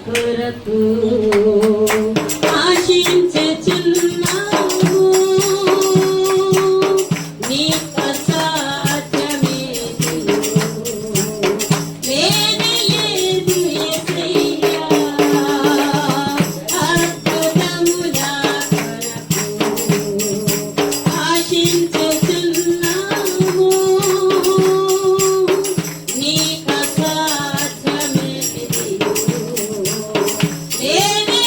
కొరకు ఆశించుచున్నాము నీకు అసాధ్యమేది లేనే లేదు యేసయ్యా అద్భుతముల కొరకు ఆశించుచున్నాము నీకు అసాధ్యమేది లేనే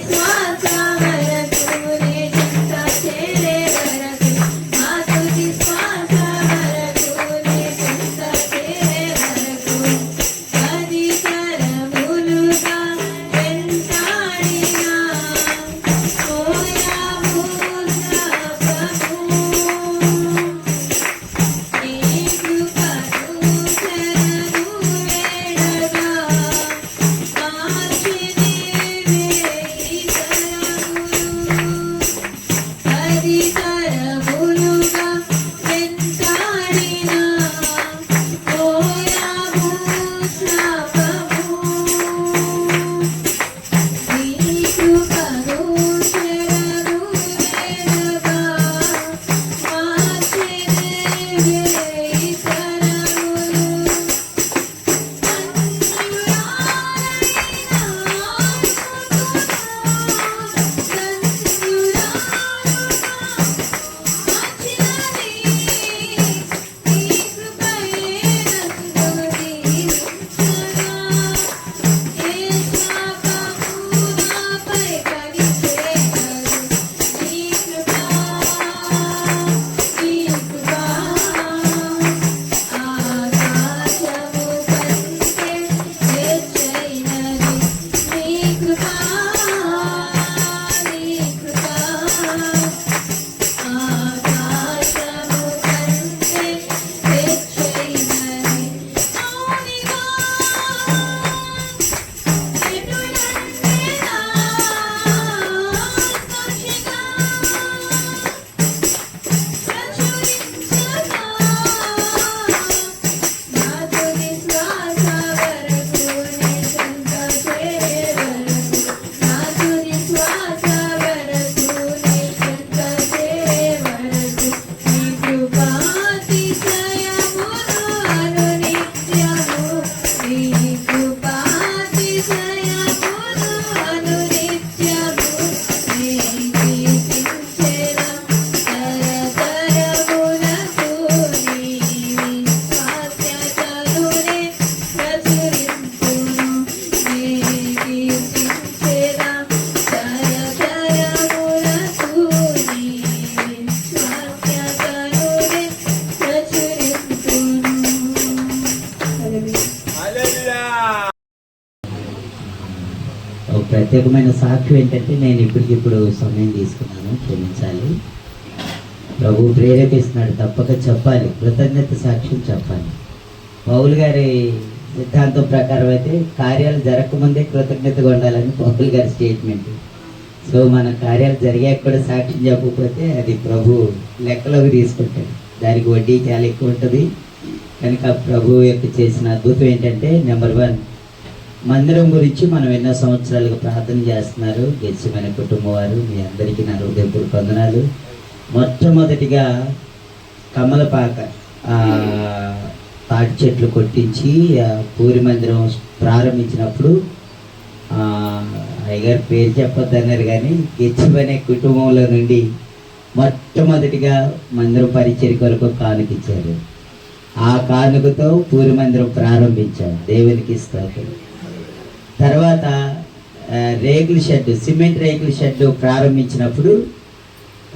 శ్వాస వరకు నీ చెంత చేరే వరకు నా తుది శ్వాస వరకు నీ చెంత చేరే వరకు పది తరములుగా వెంటాడినా మోయాము జ్ఞాపకము నీ కృపను శరణు వేడగా మార్చిని వేయి తరములు పది తరములుగా వెంటాడినా మోయాము జ్ఞాపకము నీ కృపను శరణు వేడగా మార్చిని వేయి తరములు ఆకాశము కంటే హెచ్చైనది నీ కృపా నీ కృపా ఆకాశము కంటే హెచ్చైనది మౌనిగా ఎన్నులంటేనా సాక్షిగా ప్రచురించగా నా తుది శ్వాస వరకు నీ చెంత చేరే వరకు నా తుది శ్వాస వరకు నీ చెంత చేరే వరకు నీ కృపాతిశయమును అనునిత్యము నీ కృపాతిశయమును అనునిత్యము నీ కీర్తించెదా తరతరములకు నీ విశ్వాస్యతనునే ప్రచురింతును నీ కీర్తించెదా తరతరములకు నీ విశ్వాస్యతనునే ప్రచురింతును. ఒక ప్రత్యేకమైన సాక్ష్యం ఏంటంటే నేను ఇప్పటికిప్పుడు సమయం తీసుకున్నాను, క్షమించాలి. ప్రభు ప్రేరేపిస్తున్నాడు, తప్పక చెప్పాలి, కృతజ్ఞత సాక్ష్యం చెప్పాలి. పౌలు గారి సిద్ధాంతం ప్రకారం అయితే కార్యాలు జరగకముందే కృతజ్ఞతగా ఉండాలని పౌలు గారి స్టేట్మెంట్. సో మన కార్యాలు జరిగాక కూడా సాక్ష్యం చెప్పకపోతే అది ప్రభు లెక్కలోకి తీసుకుంటాడు, దానికి వడ్డీ చాలా ఎక్కువ ఉంటుంది. కనుక ప్రభు యొక్క చేసిన అద్భుతం ఏంటంటే నెంబర్ 1, మందిరం గురించి మనం ఎన్నో సంవత్సరాలుగా ప్రార్థన చేస్తున్నారు. గెలిచిమైన కుటుంబం వారు మీ అందరికీ నా హృదయపూర్వక వందనాలు. మొట్టమొదటిగా కమలపాక తాటి చెట్లు కొట్టించి పూరి మందిరం ప్రారంభించినప్పుడు అయ్యగారు పేరు చెప్పొద్దన్నారు, కానీ గెలిచిమైన కుటుంబంలో నుండి మొట్టమొదటిగా మందిరం పరిచర్య కొరకు కానుకిచ్చారు. ఆ కానుకతో పూరి మందిరం ప్రారంభించారు. దేవునికి స్తోత్రం. తర్వాత రేకుల షెడ్, సిమెంట్ రేకుల షెడ్ ప్రారంభించినప్పుడు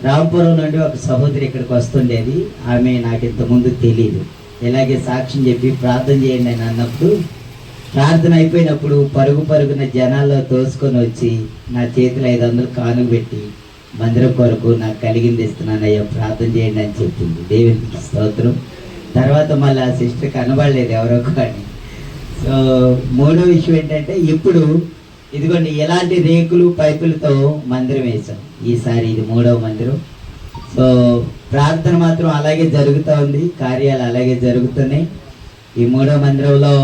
రాంపురం నుండి ఒక సహోదరి ఇక్కడికి వస్తుండేది. ఆమె నాకు ఇంతకుముందు తెలియదు. ఇలాగే సాక్ష్యం చెప్పి ప్రార్థన చేయండి అని అన్నప్పుడు, ప్రార్థన అయిపోయినప్పుడు పరుగున జనాల్లో తోసుకొని వచ్చి నా చేతిలో 500 కానుక పెట్టి మందిరం కొరకు నాకు కలిగింది ఇస్తున్నానయ్యా, ప్రార్థన చేయండి అని చెప్పింది. దేవునికి స్తోత్రం. తర్వాత మళ్ళీ ఆ సిస్టర్ కనబడలేదు ఎవరో కానీ. సో మూడో విషయం ఏంటంటే, ఇప్పుడు ఇదిగోండి ఎలాంటి రేకులు పైపులతో మందిరం వేశాం. ఈసారి ఇది 3వ మందిరం. సో ప్రార్థన మాత్రం అలాగే జరుగుతూ ఉంది, కార్యాలు అలాగే జరుగుతున్నాయి. ఈ 3వ మందిరంలో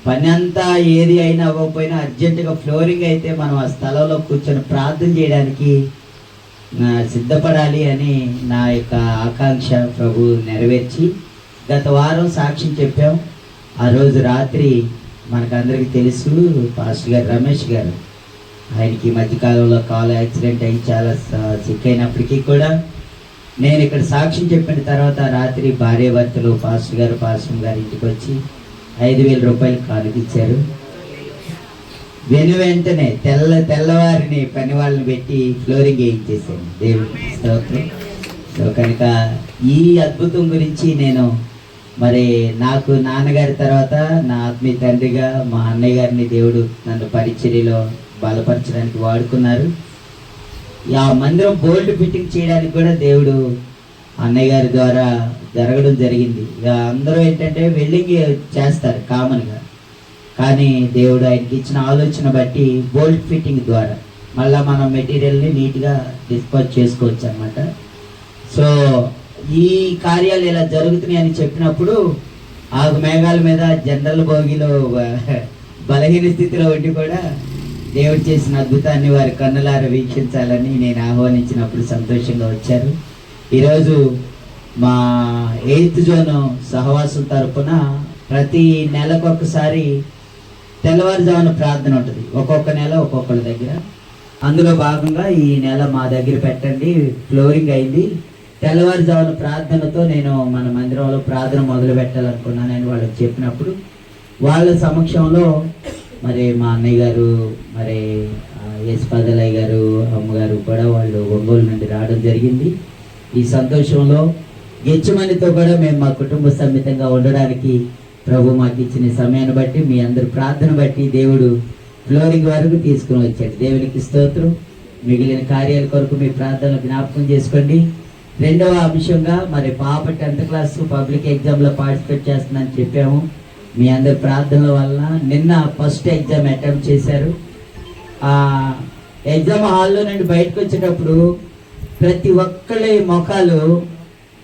పని అంతా ఏది అయినా అవ్వకపోయినా అర్జెంటుగా ఫ్లోరింగ్ అయితే మనం ఆ స్థలంలో కూర్చొని ప్రార్థన చేయడానికి సిద్ధపడాలి అని నా యొక్క ఆకాంక్ష ప్రభు నెరవేర్చి గత వారం సాక్ష్యం చెప్పాం. ఆ రోజు రాత్రి మనకందరికీ తెలుసు, పాస్టర్ గారు రమేష్ గారు, ఆయనకి మధ్యకాలంలో కాలు యాక్సిడెంట్ అయ్యి చాలా సిక్ అయినప్పటికీ కూడా నేను ఇక్కడ సాక్ష్యం చెప్పిన తర్వాత రాత్రి భార్య భర్తలు పాస్టర్ గారు ఇంటికి వచ్చి 5,000 రూపాయలు కానుకిచ్చారు. వెంటనే తెల్లవారిని పని వాళ్ళని పెట్టి ఫ్లోరింగ్ వేయించేసాను. దేవుడికి స్తోత్రం. సో కనుక ఈ అద్భుతం గురించి నేను మరి నాకు నాన్నగారి తర్వాత నా ఆత్మీయ తండ్రిగా మా అన్నయ్య గారిని దేవుడు నన్ను పరిచర్యలో బలపరచడానికి వాడుకున్నారు. ఆ మందిరం బోల్ట్ ఫిట్టింగ్ చేయడానికి కూడా దేవుడు అన్నయ్య గారి ద్వారా జరగడం జరిగింది. ఇక అందరూ ఏంటంటే వెల్డింగ్ చేస్తారు కామన్గా, కానీ దేవుడు ఆయనకి ఇచ్చిన ఆలోచన బట్టి బోల్ట్ ఫిట్టింగ్ ద్వారా మళ్ళీ మనం మెటీరియల్ని నీట్గా డిస్పోజ్ చేసుకోవచ్చు అన్నమాట. సో ఈ కార్యాలు ఇలా జరుగుతున్నాయి అని చెప్పినప్పుడు ఆగు మేఘాల మీద జనరల్ భోగిలో బలహీన స్థితిలో ఉండి కూడా దేవుడు చేసిన అద్భుతాన్ని వారి కన్నులారా వీక్షించాలని నేను ఆహ్వానించినప్పుడు సంతోషంగా వచ్చారు. ఈరోజు మా 8th జోన్ సహవాసం తరపున ప్రతి నెలకొకసారి తెల్లవారుజామున ప్రార్థన ఉంటుంది, ఒక్కొక్క నెల ఒక్కొక్కరి దగ్గర. అందులో భాగంగా ఈ నెల మా దగ్గర పెట్టండి, ఫ్లోరింగ్ అయింది. తెల్లవారుజామున ప్రార్థనతో నేను మన మందిరంలో ప్రార్థన మొదలు పెట్టాలనుకున్నాను నేను వాళ్ళకి చెప్పినప్పుడు వాళ్ళ సమక్షంలో మరి మా అన్నయ్య గారు, మరి యశ్పాదలయ్య గారు, అమ్మగారు కూడా వాళ్ళు ఒంగోలు నుండి రావడం జరిగింది. ఈ సంతోషంలో గెచ్చుమనితో కూడా మేము మా కుటుంబ సమేతంగా ఉండడానికి ప్రభు మాకు ఇచ్చిన సమయాన్ని బట్టి మీ అందరి ప్రార్థన బట్టి దేవుడు ఫ్లోరింగ్ వరకు తీసుకుని వచ్చాడు. దేవునికి స్తోత్రం. మిగిలిన కార్యాల కొరకు మీ ప్రార్థనలు జ్ఞాపకం చేసుకోండి. రెండవ అంశంగా మరి పాప 10th క్లాస్ పబ్లిక్ ఎగ్జామ్లో పార్టిసిపేట్ చేస్తుందని చెప్పాము. మీ అందరి ప్రార్థనల వల్ల నిన్న ఫస్ట్ ఎగ్జామ్ అటెంప్ట్ చేశారు. ఎగ్జామ్ హాల్లో నుండి బయటకు వచ్చేటప్పుడు ప్రతి ఒక్కళ్ళ ముఖాలు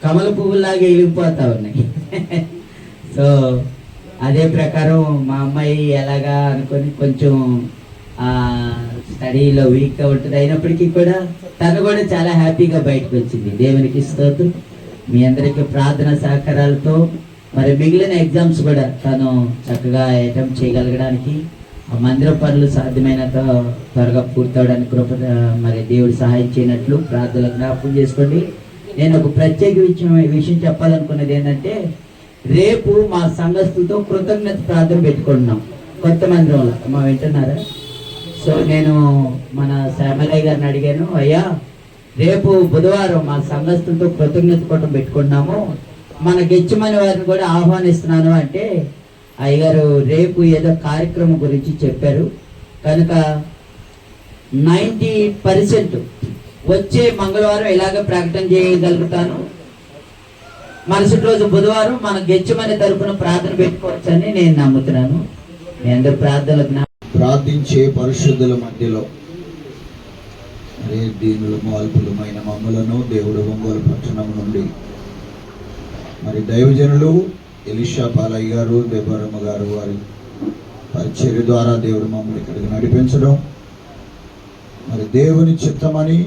కమల పువ్వులాగా వెలిగిపోతా ఉన్నాయి. సో అదే ప్రకారం మా అమ్మాయి ఎలాగా అనుకొని కొంచెం స్టడీలో వీక్గా ఉంటుంది, అయినప్పటికీ కూడా తను కూడా చాలా హ్యాపీగా బయటకు వచ్చింది. దేవునికి స్తోత్రం. మీ అందరికీ ప్రార్థన సహకారాలతో మరి మిగిలిన ఎగ్జామ్స్ కూడా తను చక్కగా అటెంప్ట్ చేయగలగడానికి ఆ మందిర పనులు సాధ్యమైనంత త్వరగా పూర్తవడానికి కృప మరి దేవుడు సహాయం చేయనట్లు ప్రార్థనలు జ్ఞాపకం చేసుకోండి. నేను ఒక ప్రత్యేక విషయం చెప్పాలనుకున్నది ఏంటంటే, రేపు మా సంఘస్థులతో కృతజ్ఞత ప్రార్థన పెట్టుకుంటున్నాం కొత్త మందిరంలో. మా వింటున్నారా? సో నేను మన శ్యామలయ్య గారిని అడిగాను, అయ్యా రేపు బుధవారం మా సంఘస్థులతో కృతజ్ఞత కూటం పెట్టుకున్నాము, మన గెచ్చుమని వారిని కూడా ఆహ్వానిస్తున్నాను అంటే అయ్యగారు రేపు ఏదో కార్యక్రమం గురించి చెప్పారు కనుక 90% వచ్చే మంగళవారం ఇలాగ ప్రకటన చేయగలుగుతాను, మరుసటి రోజు బుధవారం మన గెచ్చుమని తరపున ప్రార్థన పెట్టుకోవచ్చని నేను నమ్ముతున్నాను. మీ అందరు ప్రార్థించే పరిశుద్ధుల మధ్యలో దీనులము అల్పులమైన మమ్మలను దేవుడు ఒంగోలు పట్టణం నుండి మరి దైవజనులు ఎలీషా పాలయ్య గారు, దెబ్బరమ్మ గారు వారి పరిచర్య ద్వారా దేవుడు మమ్మల్ని ఇక్కడికి నడిపించడం మరి దేవుని చిత్తమని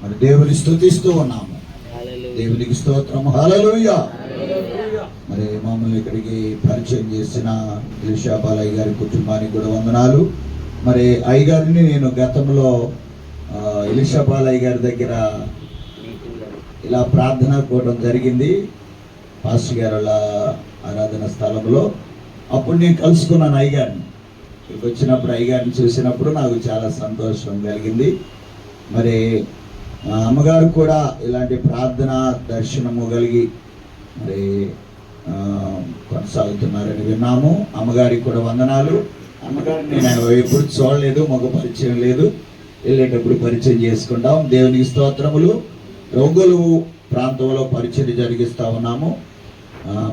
మరి దేవుని స్తుతిస్తూ ఉన్నాము. దేవునికి స్తోత్రం. హల్లెలూయా. మరి మమ్మల్ని ఇక్కడికి పరిచయం చేసిన ఎలీషా పాలయ్య గారి కుటుంబానికి కూడా వందనాలు. మరి అయ్యగారిని నేను గతంలో ఎలీషా పాలయ్య గారి దగ్గర ఇలా ప్రార్థన కూడడం జరిగింది, పాస్టర్ గారు అలా ఆరాధన స్థలంలో. అప్పుడు నేను కలుసుకున్నాను అయ్యగారిని. ఇక్కడికి వచ్చినప్పుడు అయ్యగారిని చూసినప్పుడు నాకు చాలా సంతోషం కలిగింది. మరి మా అమ్మగారు కూడా ఇలాంటి ప్రార్థన దర్శనము కలిగి మరి కొనసాగుతున్నారని విన్నాము. అమ్మగారికి కూడా వందనాలు. అమ్మగారిని నేను ఎప్పుడు చూడలేదు, మగ పరిచయం లేదు, వెళ్ళేటప్పుడు పరిచయం చేసుకుంటాం. దేవునికి స్తోత్రములు. ఒంగోలు ప్రాంతంలో పరిచర్య జరిగిస్తూ ఉన్నాము.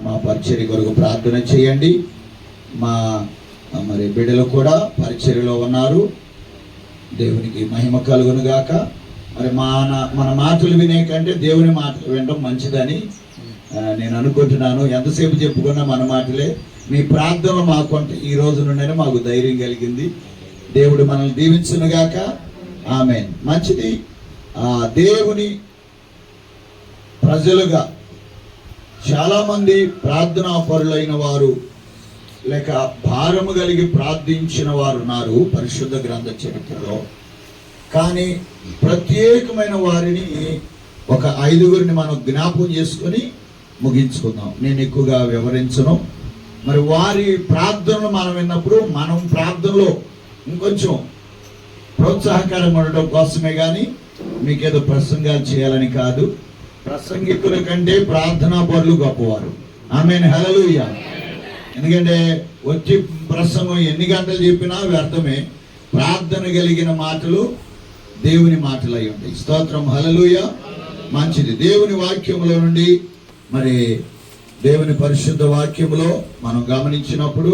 మా పరిచర్య కొరకు ప్రార్థన చేయండి. మా మరి బిడ్డలు కూడా పరిచర్యలో ఉన్నారు. దేవునికి మహిమ కలుగును గాక. మరి మన మాటలు వినే కంటే దేవుని మాటలు వినడం మంచిదని నేను అనుకుంటున్నాను. ఎంతసేపు చెప్పుకున్నా మన మాటలే. మీ ప్రార్థన మాకుంటే ఈ రోజు నుండి మాకు ధైర్యం కలిగింది. దేవుడు మనల్ని దీవించును గాక. ఆమేన్. మంచిది. దేవుని ప్రజలుగా చాలామంది ప్రార్థనా పరులైన వారు లేక భారము కలిగి ప్రార్థించిన వారు ఉన్నారు పరిశుద్ధ గ్రంథ చరిత్రలో. కానీ ప్రత్యేకమైన వారిని ఒక 5గురిని మనం జ్ఞాపకం చేసుకొని ముగించుకుందాం. నేను ఎక్కువగా వివరించను. మరి వారి ప్రార్థనలు మనం విన్నప్పుడు మనం ప్రార్థనలో ఇంకొంచెం ప్రోత్సాహకరంగా ఉండడం కోసమే కానీ మీకేదో ప్రసంగాలు చేయాలని కాదు. ప్రసంగికుల కంటే ప్రార్థనా పరులు గొప్పవారు. ఆమేన్, హల్లెలూయా. ఎందుకంటే వచ్చి ప్రసంగం ఎన్ని గంటలు చెప్పినా వ్యర్థమే. ప్రార్థన కలిగిన మాటలు దేవుని మాటలు అయి ఉంటాయి. స్తోత్రం, హల్లెలూయా. మంచిది. దేవుని వాక్యములో నుండి మరి దేవుని పరిశుద్ధ వాక్యములో మనం గమనించినప్పుడు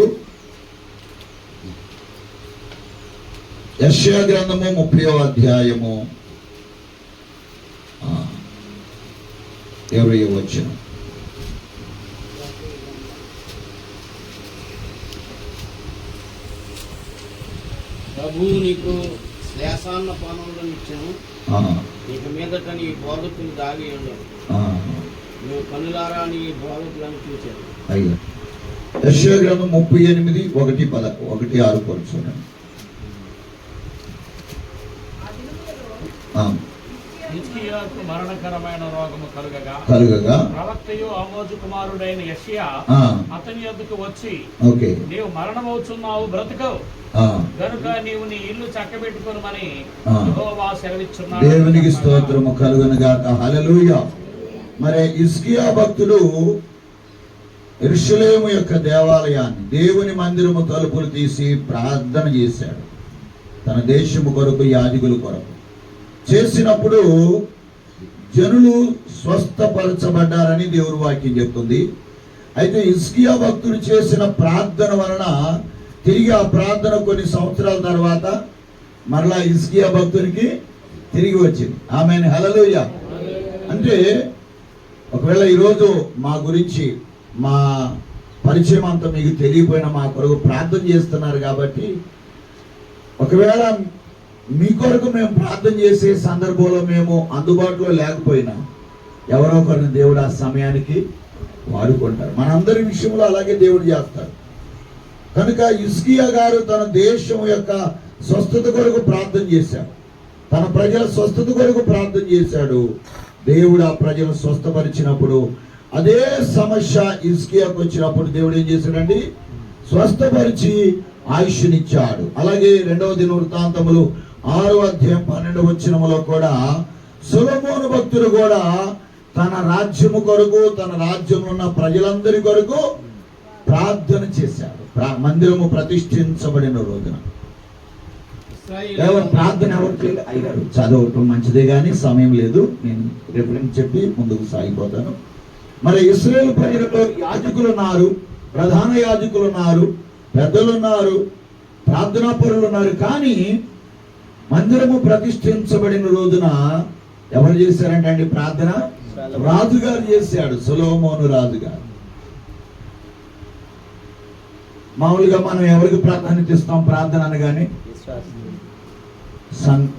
యెషయా గ్రంథము 30వ అధ్యాయము 20వ వచనం. ప్రభువు నీకు శ్లేషాన్న పానములను ఇచ్చాను. ఇక మీదట నీ బోధకులు దాగి ఉండవు. నువ్వు కనులారా నీ బోధకులను చూశాను. అయ్యా, యెషయా గ్రంథం 38:1-6 చూడండి. హిజ్కియాకు మరణకరమైన రోగము కలుగగా ప్రవక్తయు ఆమోజు కుమారుడైన యెషయా అతని యొద్దకు వచ్చి, నీవు మరణమవుచున్నావు, బ్రతకవు గనుక నీవు నీ ఇల్లు చక్కబెట్టుకొనుమని యెహోవా సెలవిచ్చున్నాడు. దేవునికి స్తోత్రము కలుగును గాక. హల్లెలూయా. మరి హిజ్కియా భక్తుడు యెరూషలేము యొక్క దేవాలయాన్ని, దేవుని మందిరము తలుపులు తీసి ప్రార్థన చేశాడు. తన దేశము కొరకు, యాజకుల కొరకు చేసినప్పుడు జనులు స్వస్థపరచబడ్డారని దేవుని వాక్యం చెప్తుంది. అయితే హిజ్కియా భక్తుడు చేసిన ప్రార్థన వలన తిరిగి ఆ ప్రార్థన కొన్ని సంవత్సరాల తర్వాత మరలా హిజ్కియా భక్తునికి తిరిగి వచ్చింది. ఆమేన్, హల్లెలూయా. అంటే ఒకవేళ ఈరోజు మా గురించి, మా పరిచయం అంతా మీకు తెలియపోయినా మా కొరకు ప్రార్థన చేస్తున్నారు కాబట్టి, ఒకవేళ మీ కొరకు మేము ప్రార్థన చేసే సందర్భంలో మేము అందుబాటులో లేకపోయినా ఎవరో ఒకరిని దేవుడు ఆ సమయానికి వాడుకుంటారు. మనందరి విషయంలో అలాగే దేవుడు చేస్తాడు. కనుక హిజ్కియా గారు తన దేశం యొక్క స్వస్థత కొరకు ప్రార్థన చేశాడు. తన ప్రజల స్వస్థత కొరకు ప్రార్థన చేశాడు. దేవుడు ఆ ప్రజలను స్వస్థపరిచినప్పుడు అదే సమస్య హిజ్కియాకు వచ్చినప్పుడు దేవుడు ఏం చేశాడండి? స్వస్థపరిచి ఆయుష్నిచ్చాడు. అలాగే 2వ దినవృత్తాంతములు 6వ అధ్యాయం 12వ వచనములో కూడా సొలొమోను భక్తుడు కూడా తన రాజ్యము కొరకు, తన రాజ్యంలో ఉన్న ప్రజలందరి కొరకు ప్రార్థన చేశాడు. మందిరము ప్రతిష్ఠించబడిన రోజున ప్రార్థన ఎవరు చేయాలి? అయ్యారు. చదవటం మంచిదే కానీ సమయం లేదు, నేను రిఫరెన్స్ చెప్పి ముందుకు సాగిపోతాను. మరి ఇశ్రాయేలు ప్రజలలో యాజకులు ఉన్నారు, ప్రధాన యాజకులు ఉన్నారు, పెద్దలు ఉన్నారు, ప్రార్థనా పరులు ఉన్నారు. కానీ మందిరము ప్రతిష్ఠించబడిన రోజున ఎవరు చేశారంటే అండి ప్రార్థన? రాజుగారు చేశాడు, సొలొమోను రాజుగారు. మామూలుగా మనం ఎవరికి ప్రాధాన్యత ఇస్తాం ప్రార్థన అనగానే?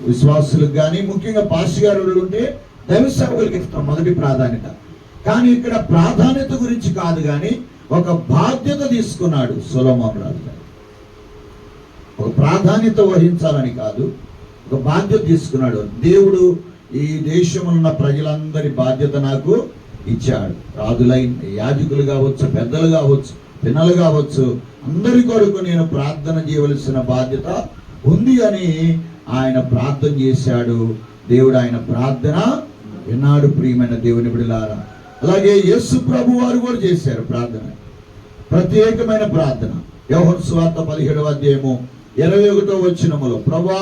విశ్వాసులకు కానీ, ముఖ్యంగా పాస్టర్ గారు ఉంటే దైవ సేవకులకు ఇస్తాం మొదటి ప్రాధాన్యత. కానీ ఇక్కడ ప్రాధాన్యత గురించి కాదు, కానీ ఒక బాధ్యత తీసుకున్నాడు సొలొమోను రాజు గారు. ఒక ప్రాధాన్యత వహించాలని కాదు, ఒక బాధ్యత తీసుకున్నాడు. దేవుడు ఈ దేశంలో ఉన్న ప్రజలందరి బాధ్యత నాకు ఇచ్చాడు. రాజులైన యాజకులు కావచ్చు, పెద్దలు కావచ్చు, పిన్నలు కావచ్చు, అందరి కొరకు నేను ప్రార్థన చేయవలసిన బాధ్యత ఉంది అని ఆయన ప్రార్థన చేశాడు. దేవుడు ఆయన ప్రార్థన విన్నాడు. ప్రియమైన దేవుని బిడ్డలారా, అలాగే యేసు ప్రభు వారు కూడా చేశారు ప్రార్థన, ప్రత్యేకమైన ప్రార్థన. యోహాను సువార్త 17వ అధ్యాయము 21వ వచనములో, ప్రభువా,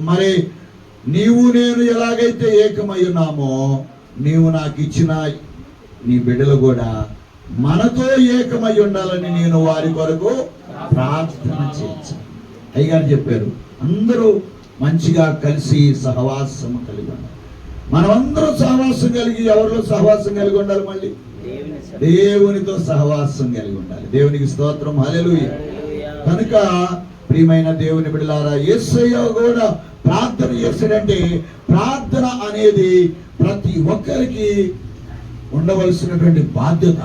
మరి నీవు నేను ఎలాగైతే ఏకమై ఉన్నామో, నీవు నాకు ఇచ్చిన నీ బిడ్డలు కూడా మనతో ఏకమై ఉండాలని నేను వారి కొరకు ప్రార్థన చేయించాను. అయ్యగారు చెప్పారు, అందరూ మంచిగా కలిసి సహవాసం కలిగి ఉండాలి. మనమందరం సహవాసం కలిగి, ఎవరిలో సహవాసం కలిగి ఉండాలి? మళ్ళీ దేవునితో సహవాసం కలిగి ఉండాలి. దేవునికి స్తోత్రం, హల్లెలూయా. కనుక ప్రియమైన దేవుని బిడ్డలారా, యేసయ్య కూడా ప్రార్థన చేశాడంటే, ప్రార్థన అనేది ప్రతి ఒక్కరికి ఉండవలసినటువంటి బాధ్యత.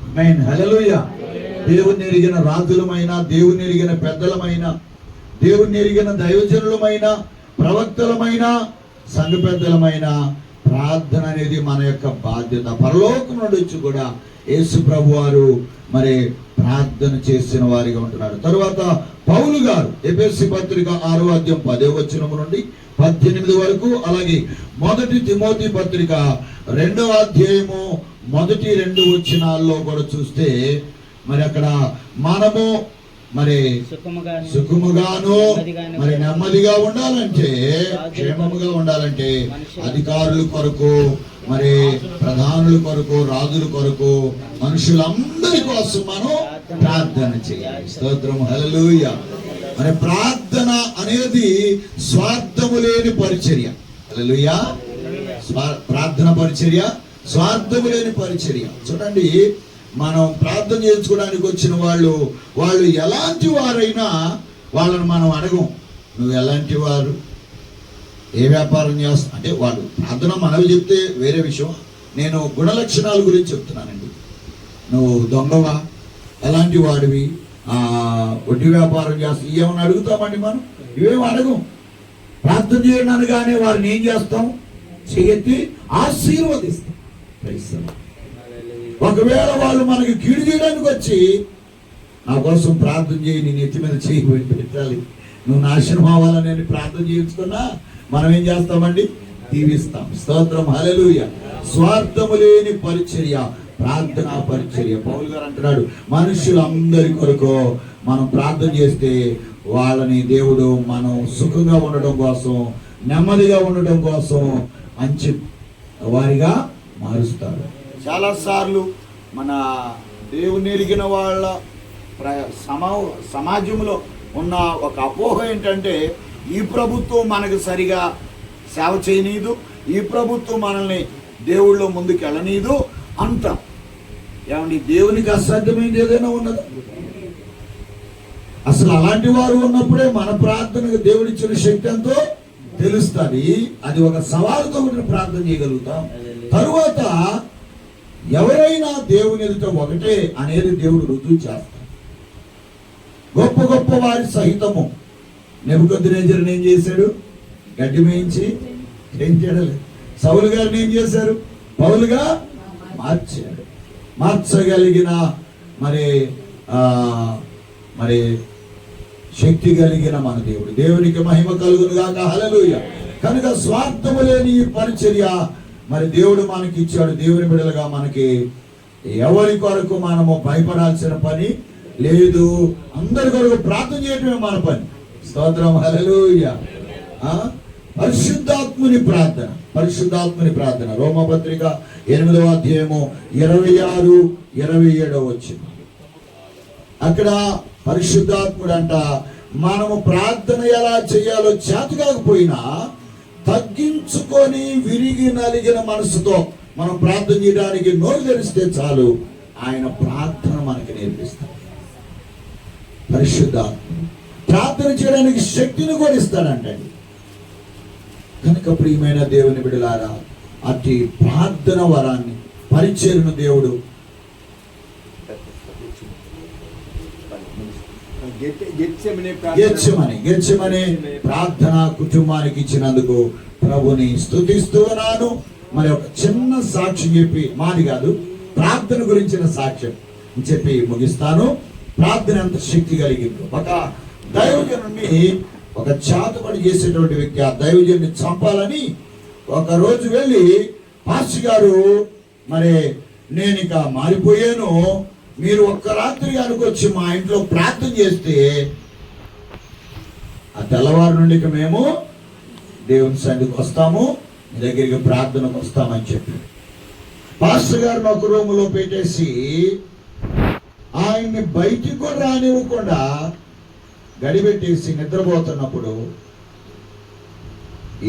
ఆమేన్, హల్లెలూయా. దేవుని ఎరిగిన రాజులమైన, దేవుని ఎరిగిన పెద్దలమైన, దేవుని ఎరిగిన దైవజనులమైన, ప్రవక్తలమైన, సంఘ పెద్దలమైన ప్రార్థన అనేది మన యొక్క బాధ్యత. పరలోకం నుండి వచ్చి కూడా యేసు ప్రభు వారు మరి ప్రార్థన చేసిన వారిగా ఉంటున్నారు. తరువాత పౌలు గారు ఎఫెసీ పత్రిక 6వ అధ్యాయం 10వ వచనం నుండి 18 వరకు, అలాగే 1 తిమోతి పత్రిక 2వ అధ్యాయము 1-2 వచనాల్లో కూడా చూస్తే మరి అక్కడ మనము మరి సుఖముగాను మరి నెమ్మదిగా ఉండాలంటే, క్షేమముగా ఉండాలంటే అధికారుల కొరకు, మరి ప్రధానుల కొరకు, రాజుల కొరకు, మనుషులందరి కోసం మనం ప్రార్థన చేయాలి. స్తోత్రం, హల్లెలూయా. మరి ప్రార్థన అనేది స్వార్థము లేని పరిచర్య. హల్లెలూయా. ప్రార్థన పరిచర్య స్వార్థము లేని పరిచర్య. చూడండి, మనం ప్రార్థన చేయించుకోవడానికి వచ్చిన వాళ్ళు ఎలాంటి వారైనా వాళ్ళని మనం అడగం, నువ్వు ఎలాంటి వారు, ఏ వ్యాపారం చేస్తా అంటే వాళ్ళు ప్రార్థన మనవి చెప్తే వేరే విషయం. నేను గుణలక్షణాల గురించి చెప్తున్నానండి. నువ్వు దొంగవా, ఎలాంటి వాడివి, వడ్డీ వ్యాపారం చేస్తా, ఏమని అడుగుతామండి మనం? ఇవేమి అడగం. ప్రార్థన చేయడం అనగానే వారిని ఏం చేస్తాం? చెయ్యెత్తి ఆశీర్వదిస్తాం. ఒకవేళ వాళ్ళు మనకి కీడు చేయడానికి వచ్చి నా కోసం ప్రార్థన చేయి, నీ నెత్తి మీద చేయి పెట్టాలి, నువ్వు నాశనం అవ్వాలని నేను ప్రార్థన చేయించుకున్నా మనం ఏం చేస్తామండి? దీవిస్తాం. స్తోత్రం, హల్లెలూయా. స్వార్థము లేని పరిచర్య ప్రార్థనా పరిచర్య. పౌలు గారు అంటున్నాడు, మనుషులందరి కొరకు మనం ప్రార్థన చేస్తే వాళ్ళని దేవుడు మనం సుఖంగా ఉండడం కోసం, నెమ్మదిగా ఉండడం కోసం మంచి వారిగా మారుస్తాడు. చాలాసార్లు మన దేవుని ఎరిగిన వాళ్ళ సమాజంలో ఉన్న ఒక అపోహ ఏంటంటే, ఈ ప్రభుత్వం మనకు సరిగా సేవ చేయనీదు, ఈ ప్రభుత్వం మనల్ని దేవుళ్ళో ముందుకు వెళ్ళనీదు అంటాం. ఏమండి, దేవునికి అసాధ్యమైనది ఏదైనా ఉన్నదా? అసలు అలాంటి వారు ఉన్నప్పుడే మన ప్రార్థనకు దేవుడిచ్చిన శక్తి ఎంతో తెలుస్తుంది. అది ఒక సవాలుతో కూడిన ప్రార్థన చేయగలుగుతాం. తరువాత ఎవరైనా దేవుని ఎదుట ఒకటే అనేది దేవుడు రుజువు చేస్తాడు. గొప్ప గొప్ప వారి సహితము నెబుకద్నెజరుని ఏం చేశాడు? గడ్డి మేయించి ఏం చేయలేదు. సౌలు గారిని ఏం చేశారు? పౌలుగా మార్చాడు. మార్చగలిగిన మరి శక్తి కలిగిన మన దేవుడు. దేవునికి మహిమ కలుగును గాక, హల్లెలూయా. కనుక స్వార్థము లేని ఈ పరిచర్య మరి దేవుడు మనకి ఇచ్చాడు. దేవుని బిడ్డలుగా మనకి ఎవరి కొరకు మనము భయపడాల్సిన పని లేదు. అందరి కొరకు ప్రార్థన చేయడమే మన పని. స్తోత్రం, హల్లెలూయా. పరిశుద్ధాత్ముని ప్రార్థన, పరిశుద్ధాత్ముని ప్రార్థన. రోమపత్రిక 8వ అధ్యాయము 26-27 వచ్చింది. అక్కడ పరిశుద్ధాత్ముడు అంట, మనము ప్రార్థన ఎలా చేయాలో చేత కాకపోయినా తగ్గించుకొని విరిగి నలిగిన మనసుతో మనం ప్రార్థన చేయడానికి నోరు తెరిస్తే చాలు, ఆయన ప్రార్థన మనకి నేర్పిస్తాడు. పరిశుద్ధాత్ముడు ప్రార్థన చేయడానికి శక్తిని కూడా ఇస్తాడంటండి. కనుక ప్రియమైన దేవుని బిడ్డలారా, అట్టి ప్రార్థన వరాన్ని, పరిచర్యను దేవుడు గెత్సెమనే ప్రార్థన కుటుంబానికి ఇచ్చినందుకు ప్రభుని స్తుతిస్తూ ఉన్నాను. మరి ఒక చిన్న సాక్ష్యం చెప్పి, మాది కాదు, ప్రార్థన గురించిన సాక్ష్యం చెప్పి ముగిస్తాను. ప్రార్థన ఎంత శక్తి కలిగిందో. ఒక దైవజనుడిని, ఒక చేతబడి చేసేటువంటి వ్యక్తి ఆ దైవజనుడిని చంపాలని ఒక రోజు వెళ్ళి, పాస్టర్ గారు మరి నేను ఇక మారిపోయాను, మీరు ఒక్క రాత్రి అనుకొచ్చి మా ఇంట్లో ప్రార్థన చేస్తే ఆ తెల్లవారు నుండి మేము దేవుని సన్నిధికి వస్తాము, మీ దగ్గరికి ప్రార్థనకు వస్తామని చెప్పి పాస్టర్ గారిని ఒక రూములో పెట్టేసి ఆయన్ని బయటికి కూడా రానివ్వకుండా గడిపెట్టేసి నిద్రపోతున్నప్పుడు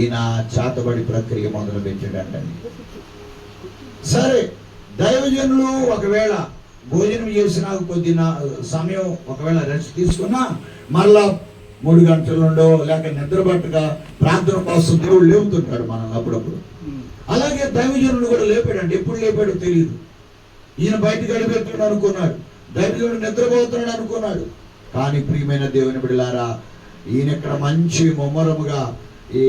ఈయన చేతబడి ప్రక్రియ మొదలు పెట్టాడంటండి. సరే, దైవజనులు ఒకవేళ భోజనం చేసిన కొద్ది సమయం ఒకవేళ రెస్ట్ తీసుకున్నా మళ్ళా 3 గంటలుండో లేక నిద్రపట్టుగా ప్రార్థన కోసం దేవుడు లేపుతుంటాడు మనల్ని అప్పుడప్పుడు. అలాగే దైవజనుడు కూడా లేపాడండి. ఎప్పుడు లేపాడో తెలియదు. ఈయన బయట గడిపెట్టాడు అనుకున్నాడు, దైవజనుడు నిద్రపోతున్నాడు అనుకున్నాడు. కానీ ప్రియమైన దేవుని బిడ్డలారా, ఈయన ఇక్కడ మంచి ముమ్మరముగా ఈ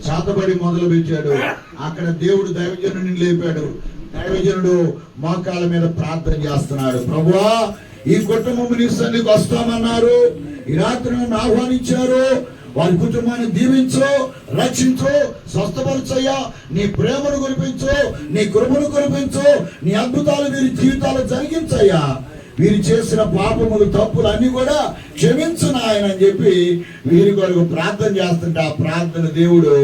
చేతబడి మొదలు పెట్టాడు. అక్కడ దేవుడు దైవజనుడిని లేపాడు. దైవజనుడు మోకాళ్ళ మీద ప్రార్థన చేస్తున్నాడు, ప్రభువా ఈ కుటుంబం నీ సన్నిధికి వస్తామన్నారు. ఈ రాత్రి నన్ను ఆహ్వానించారు. వారి కుటుంబాన్ని దీవించు, రక్షించు, స్వస్థపరచయ్యా. నీ ప్రేమను కురిపించు, నీ కృపను కురిపించు, నీ అద్భుతాలు వీరి జీవితాలు జరిగించయ్యా. వీరు చేసిన పాపములు, తప్పులు అన్ని కూడా క్షమించు నాయన అని చెప్పి వీరి కొరకు ప్రార్థన చేస్తుంటే ఆ ప్రార్థన దేవుడు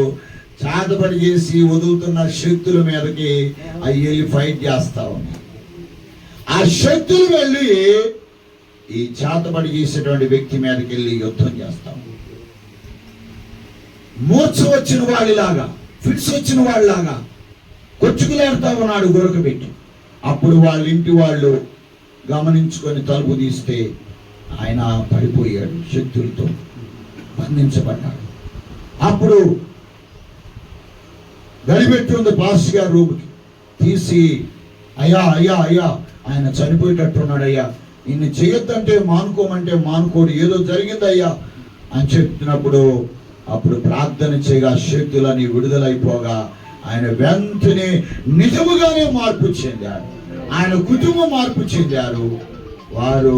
చాతపడి చేసి వదులుతున్న శక్తుల మీదకి అవి వెళ్ళి ఫైట్ చేస్తా ఉన్నాయి. ఆ శక్తులు వెళ్ళి ఈ చాతపడి చేసేటువంటి వ్యక్తి మీదకి వెళ్ళి యుద్ధం చేస్తాం. మూర్ఛ వచ్చిన వాడిలాగా, ఫిట్స్ వచ్చిన వాళ్ళలాగా కొచ్చుకులాడుతా ఉన్నాడు గొరక పెట్టి. అప్పుడు వాళ్ళ ఇంటి వాళ్ళు గమనించుకొని తలుపు తీస్తే ఆయన పడిపోయాడు, శక్తులతో బంధించబడ్డాడు. అప్పుడు గడిపెట్టి ఉంది పాస్టర్ గారు రూమ్కి తీసి, అయ్యా అయ్యా అయ్యా ఆయన చనిపోయేటట్టున్నాడు అయ్యా, ఇన్ని చేయొద్దంటే మానుకోమంటే మానుకోడు, ఏదో జరిగిందయ్యా అని చెప్తున్నప్పుడు అప్పుడు ప్రార్థన చేయగా శక్తులని విడుదలైపోగా ఆయన వెంటనే నిజముగానే మార్పు చెందాడు. ఆయన కుటుంబం మార్పు చెందారు. వారు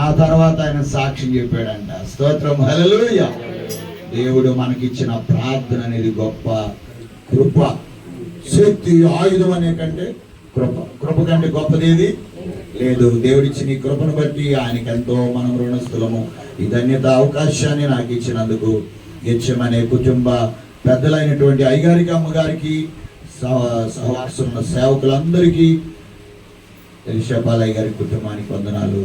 ఆ తర్వాత ఆయన సాక్ష్యం చెప్పాడంట. స్తోత్రం, హల్లెలూయా. దేవుడు మనకిచ్చిన ప్రార్థన అనేది గొప్ప కృప. శక్తి ఆయుధం అనే కంటే కృప కంటే గొప్పదేది లేదు. దేవుడిచ్చిన ఈ కృపను బట్టి ఆయనకి ఎంతో మనం రుణస్థులము. ఈ ధన్యత అవకాశాన్ని నాకు ఇచ్చినందుకు గెచ్చమనే కుటుంబ పెద్దలైనటువంటి అయ్యగారికి, అమ్మగారికి, సహవాసమున్న సేవకులందరికీ, ఎలీషా పాలయ్య గారి కుటుంబానికి వందనాలు.